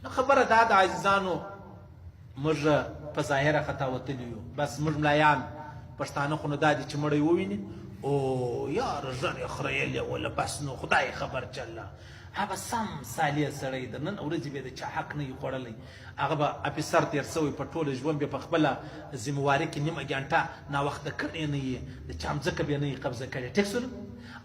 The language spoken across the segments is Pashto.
نو خبره دا د عزیزانو موږ په ظاهره خطا وتلي یو بس موږ ملایان پښتانه خو نو دا دي چې مړی وویني او یاره ژر یې خریلې وله بس نو خدای خبر چله هغه سم صالح سړی د نن ورځې به د چا حق نه وي خوړلی هغه به افیسر تېر سوی په ټوله ژوند بیا په خپله ذمواري کې نیمه ګنټه ناوخته کړې نه یې د چا مځکه بیا نه یې قبضه کړې ټیک سولو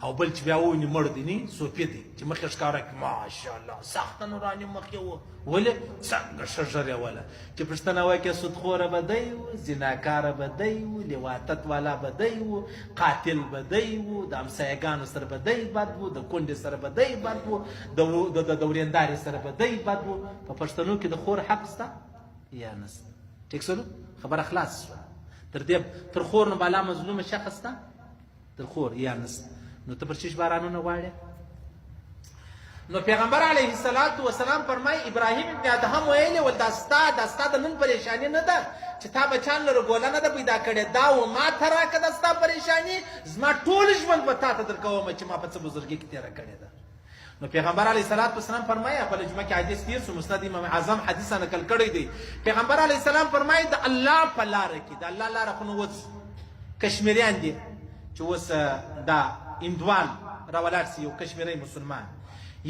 او بل چې بیا وویني مړ دی نه صوفي دی چې مخ یې ښکاره کړي ماشاءالله سخته نوراني مخ یې و ولې څنګه ښه ژر یې وله چې پوښتنه وکړې سودخوره به دی و زناکاره به دی و لواطت والا به دی و قاتل به دی و د همسایګانو سره به دی بد و د کونډې سره به دی بد و د ورېندارې سره به دی بد و په پښتنو کې د خور حق شته یا نشته ټیک سولو خبره خلاص شوه تر خور نه بالا مظلومه شخص شته تر خور یا نشته نو ته پر چیش بارانونه غواړې نو پیغمبر علیه السلام فرمایي ابراهیم ابن ادهم ویلې ول دا ستا د نن پریشاني نه ده چې تا بچان لره ګوله نه ده پیدا کړې دا و ما ته راکړه دا ستا پریشاني زما ټول ژوند به تا ته درکوم چې ما په څه بزرګي کې تېره کړې ده نو پیغمبر علیه السلام فرمایي په جمعه کې حدیث تیر شو مسند امام اعظم حدیث نقل کړی دی پیغمبر علیه السلام فرمایي د الله په لاره کې د الله لاره خو نو اوس کشمیریان دي چې اوس دا هندوان راولاړ سي یو کشمیری مسلمان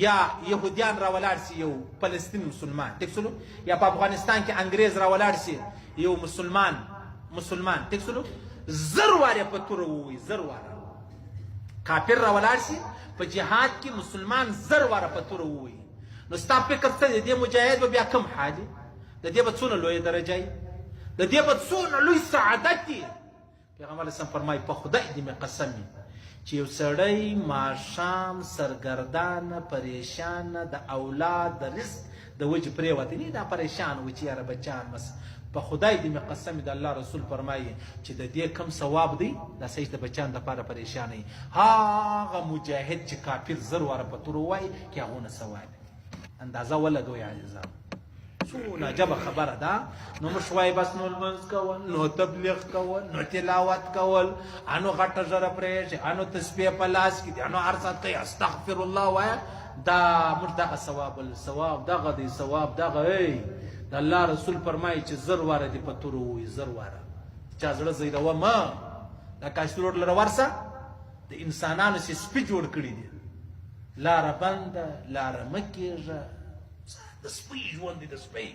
یا یهودیان راولاړ سي یو فلسطین مسلمان ټیک سولو یا په افغانستان کې انګریز راولاړ سي یو مسلمان ټیک سولو زر واره په تور ووي زر واره کافر راولاړ سي په جهاد کې مسلمان زر واره په تور ووي نو ستا فکر څه دی د مجاهد به بیا کم حال د دې به څونه لوی درجه د دې به څونه لوی سعادت دی پیغمبر اسلام فرمایي په خدای دې مې قسم چې یو سړی ماښام سرګردانه پریشانه د اولاد د رزق د وجې پرېوتی نه دا پریشان و چې یاره بچان مس په خدای دې مې قسم د الله رسول فرمایي چې د دې کم ثواب دی دا صحیح د بچان دپاره پریشانه وي هغه مجاهد چې کافر زر واره په تور ووایي کې هغونه ثواب اندازه ولګوئ عزیزانو څونه عجبه خبره ده نو موږ وایي بس نو لمونځ کول نو تبلیغ کول نو تلاوت کول انو غټه ژره پرېږدي انو تسبیح په لاس کې دي انو هر ساعت کوي استغفر الله وایه دا موږ دغه ثواب دغه دی ثواب دغه ای د الله رسول فرمایي چې زر واره دي په تور ووایي زر واره چا زړه زیروه مه دا کاشي روډ لره ورسه د انسانانو چې سپي جوړ کړي دي لاره بنده لاره مه کېږه د سپي ژوند دی د سپي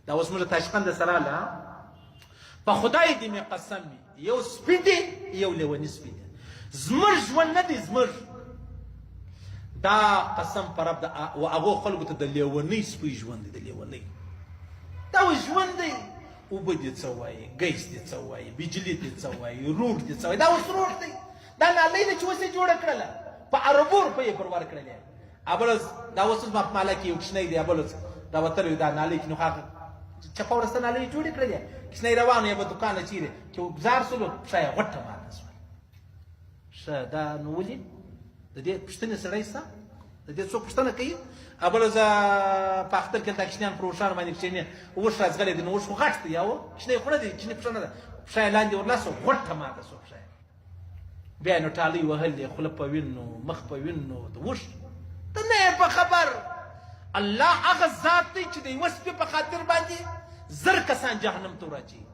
دا اوس موږ تاشقند سره له په خدای دې مې قسم وي یو سپي دی یو لیوني سپي دی زموږ ژوند نه دی زموږ دا قسم په رب و هغو خلکو ته د لیونۍ سپي ژوند دی د لیونۍ دا و ژوند دی اوبه دې څه وایي ګیس دې څه وایي بجلي دې څه وایي روډ دې څه وایي دا اوس روډ دی دا نالۍ ده چې اوس یې جوړه کړله په اربو روپۍ یې پر ورکړلې ابلوز دا اوس ما په ماله کې یو کوچنی دی ابلوز دا وتلی دا نالۍ کې نو هغه چپه ورسته نالۍ یې جوړې کړلې کوچنی روان یې به دوکانه چیرې چې ګزار سولو پښه یې غوټه ماته شوه ښه دا نو ولې د دې پوښتنې سړی شته د دې څوک پوښتنه کوي ابلوز په اختر کې دا کوچنیان پر اوښانو باندې کښېني اوښ راځغلی دی نو اوښ خو غټ دی یا و کوچنی خو نه دی کوچنۍ پښه نه ده پښه یې لاندې ورلاسو غوټه ماته شوه پښه یې بیا یې نو ټالۍ وهلې خوله په وینو مخ په وینو د اوښ ته نه یې په خبر الله هغه ذات دی چې د یوه سپي په خاطر باندې زر کسان جهنم ته وراچوي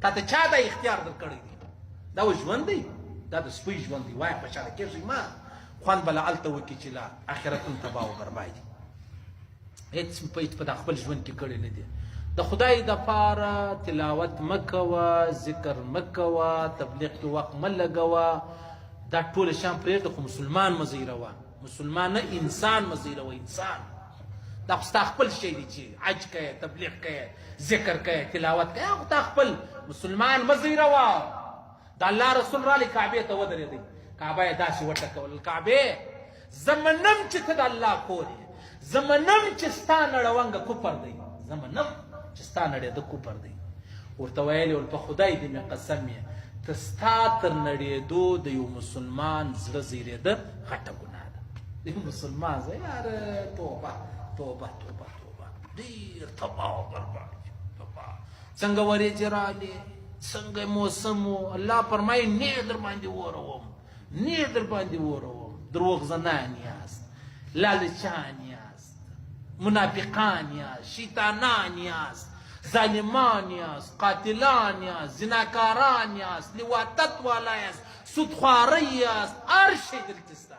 تا ته چا دا اختیار درکړی دی دا و ژوند دی دا د سپي ژوند دی وایه خوشحاله کېږئ ما خوند به له هلته وکړي چې لا اخرتون تباه و برباد دي هېڅ په دا خپل ژوند کې کړی نه دی د خدای دپاره تلاوت مه کوه ذکر مه کوه تبلیغ کې وخت مه لګوه دا ټوله شیان پرېږده خو مسلمان مه زیروه مسلمان نه انسان مه زیروه انسان دا خو ستا خپل شی دی چې حج کوې تبلیغ کوې ذکر کوې تلاوت کوې هغه تا خپل مسلمان مه زیروه د الله رسول رالی کعبې ته ودرېدی کعبه یې داسې وټکول کعبې زه منم چې ته د الله کور یې زه منم چې ستا نړونګه کفر دی زه منم چې ستا نړېده کفر دی ورته ویلې ول په خدای دې مې قسم یې ته ستا تر نړېدو د یو مسلمان زړه زیرېده غټه ګناه ده د یو مسلمان زه یاره توبه توبه توبه توبه ډېر تباه و برباد څنګه ورېځې رالې څنګه موسم و الله فرمایي نیر در باندې وروم نیر در باندې وروم دروغ زنان یاست لالچان یاست منافقان یاست، شیطانان یاست، ظالمان یاست، قاتلان یاست، زناکاران یاست، لواطت والا یاست، سودخواری یاست، هر شی دلته سته،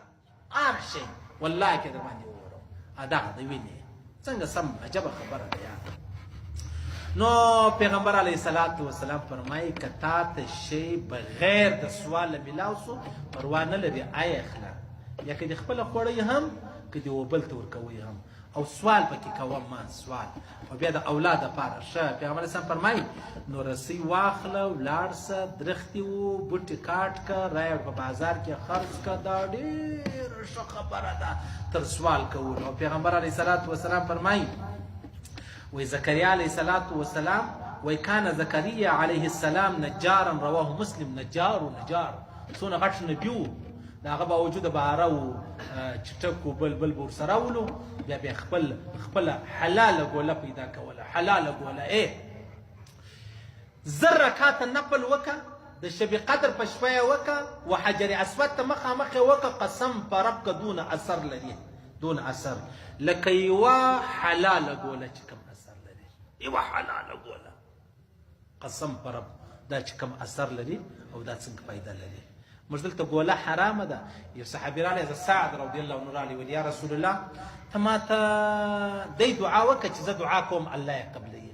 هر شی والله که در باندې وورم دغه د وینې څنګه سم عجبه خبره ده یاره. نو پیغمبر علیه الصلاة والسلام فرمایي که تا ته شی بغیر د سواله میلاو سو پروا نه لري آی اخله، یا که د خپله خوړی هم که د یو بل ته ورکوئ هم، او سوال پکې کوم ما سوال، او بیا د اولاد دپاره ښه. پیغمبر اسلام فرمایي نو رسۍ واخله ولاړ سه، درختې و بوټې کاټ که رایې په بازار کې خرڅ که، دا ډېره ښه خبره ده تر سوال کولو. او پیغمبر علیه الصلاة والسلام فرمایي وی زکریا علیه الصلاة والسلام وی کان زکریا علیه السلام نجارا، رواه مسلم. نجار و نجار څونه غټ نبي و، د هغه باوجود به اره و چټک و بل به ورسره ولو، بیا بیا خپله حلاله ګوله پیدا کوله، حلاله ګوله. زر رکاته نفل وکه، د شب قدر په شپه یې وکه، و حجر اسود ته مخامخ یې وکه، قسم په رب که دون اثر لري، دون اثر، لکه یوه حلاله ګوله چې کوم اثر لري، یوه حلاله ګوله، قسم په رب دا چې کوم اثر لري او دا څنګه فایده لري. موږ دلته ګوله حرامه ده. یو صحابي راغلی سعد رضی الله عنه راغلی ویل یا رسول الله ته ماته دی دعا وکړه چې زه دعا کوم الله یې قبلوي،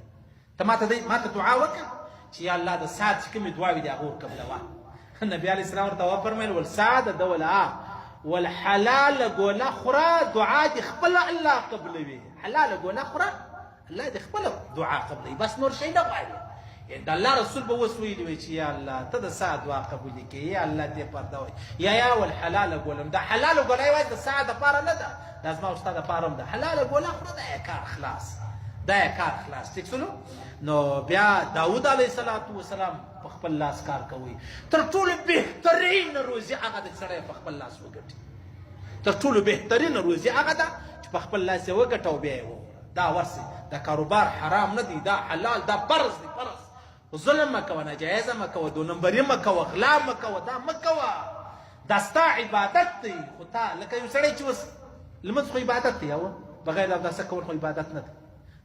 ته ماته دعا وکړه چې یا الله د سعد چې کومې دعاوې دي هغه ورقبلوه. نبي علیه السلام ورته وفرمیل ول سعد ده ول والحلاله ګوله خوره دعا دې خپله الله قبلوي، حلاله ګوله خوره الله دې خپله دعا قبلوي، بس نور شی نه غواړي. د الله رسول به اوس ویلي وی چې یا الله ته د سعد دعا قبولې کړې، یا الله دې پرده وایي، یا والحلاله ګولم. دا حلاله ګوله یوازې د سعد دپاره نه ده، دا زما او ستا دپاره هم ده. حلاله ګوله خوره دا یې کار خلاص، دا یې کار خلاص. ټیک شولو. نو بیا داود علیه السلام په خپل لاس کار کوي. تر ټولو بهترین روزي هغه ده چې سړی په خپل لاس وګټي، تر ټولو بهترین روزي هغه ده چې په خپل لاس یې وګټه او بیا یې وخوره. دا ورسې دا کاروبار حرام نه دی، دا حلال، دا فرض دی، فرض. ظلم مه کوه، ناجایزه مه کوه، دو نمبري مه کوه، غلا مه کوه، دا مه کوه. دا ستا عبادت دی. خو تا لکه یو سړی چې اوس لمونځ خو عبادت دی، او بغیر اوداسه کول خو عبادت نه دی.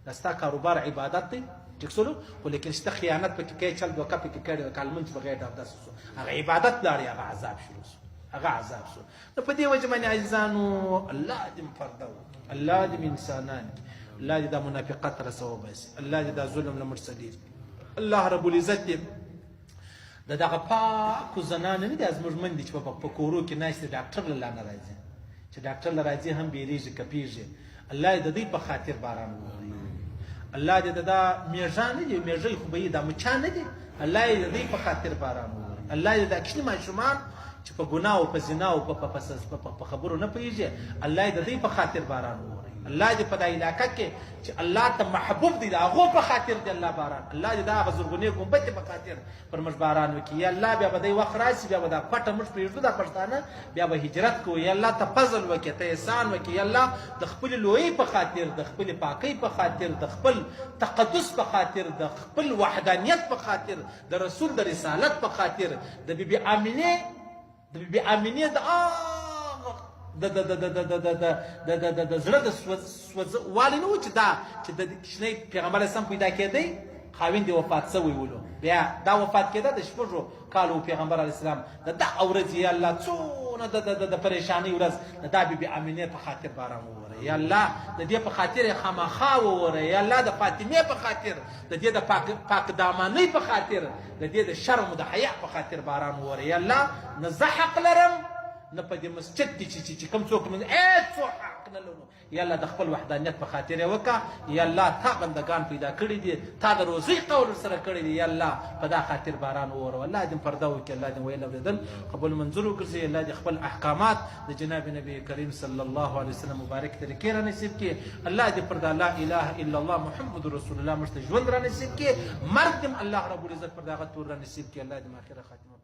دا ستا کاروبار عبادت دی، ټیک شولو. خو لیکن شته خیانت پکې کوې، چل دوکه پکې کړې، لکه لمونځ بغیر اوداسه سو، هغه عبادت لاړې، هغه عذاب شروع سو، هغه عذاب سو. نو په دې وجه باندې عزیزانو الله دې مو پرده وکړي، الله دې مو انسانان کړي، الله دې دا منافقت رسه وباسي، الله دې دا ظلم له موږ څخه لرې کړي. الله رب العزت دې د دغه پاکو زنانو نه دي زموږ مندې چې په کورو کې ناستې ډاکټر له لانه راځي، چې ډاکټر له راځي هم بیریږي کپیږي. الله دې د دوی په خاطر باران ووري، الله دې د دا میږان نه دي، میږۍ خو به یې دا مچان نه دي، الله دې د دوی په خاطر باران ووري. الله دې دا کوچني ماشومان چې په ګناه او په زنا او په خبرو نه پوهېږي، الله دې د دوی په خاطر باران ووري. الله دې په دا علاقه کې چې الله ته محبوب دي د هغو په خاطر دی الله باران، الله دې د هغه زرغونې ګنبدې په خاطر پر موږ باران وکړي. یا الله بیا به دی وخت راشي، بیا به دا پټه موږ پرېږدو دا پښتانه، بیا به هجرت کوو. یا الله ته فضل وکړي، ته احسان وکړي. یا الله د خپلې لویۍ په خاطر، د خپلې پاکۍ په خاطر، د خپل تقدس په خاطر، د خپل وحدانیت په خاطر، د رسول د رسالت په خاطر، د بیبي آمینې د زړه د سوځوالي نه و چې دا چې د کوچنی پیغمبر اسلام پیدا کېدی، خاوند یې وفات سوی ولو، بیا دا وفات کېده د شپږو کالو پیغمبر علیه السلام د دغه ورځې یا الله څونه د پریشانۍ ورځ د دا بیبي آمینې په خاطر باران ووره. یا الله د دې په خاطر یې خامخا ووره. یا الله د فاطمې په خاطر، د دې د پاک دامنۍ په خاطر، د دې د شرم او د حیا په خاطر باران ووره. یا الله نه زه حق لرم نه په دې مسجد کې چې کوم څوک من څوک حق نه لرو. یا الله د خپل وحدانیت په خاطر یې وکړه. یا الله تا بندگان پیدا کړي دي، تا د روزۍ قول سره کړی دی. یا الله په دا خاطر باران ووره. الله دې پرده وکړي، الله دې ویل اورېدل قبول منظور وګرځي. الله دې خپل احکامات د جناب نبی کریم صلی الله علیه وسلم مبارک طریقې را نصیب کړي. الله دې پرده لا اله الا الله محمد رسول الله موږ ته ژوند را نصیب کړي، مرګ دې الله رب العزت پر دغه تور را نصیب کړي. الله دې آخره خاتمه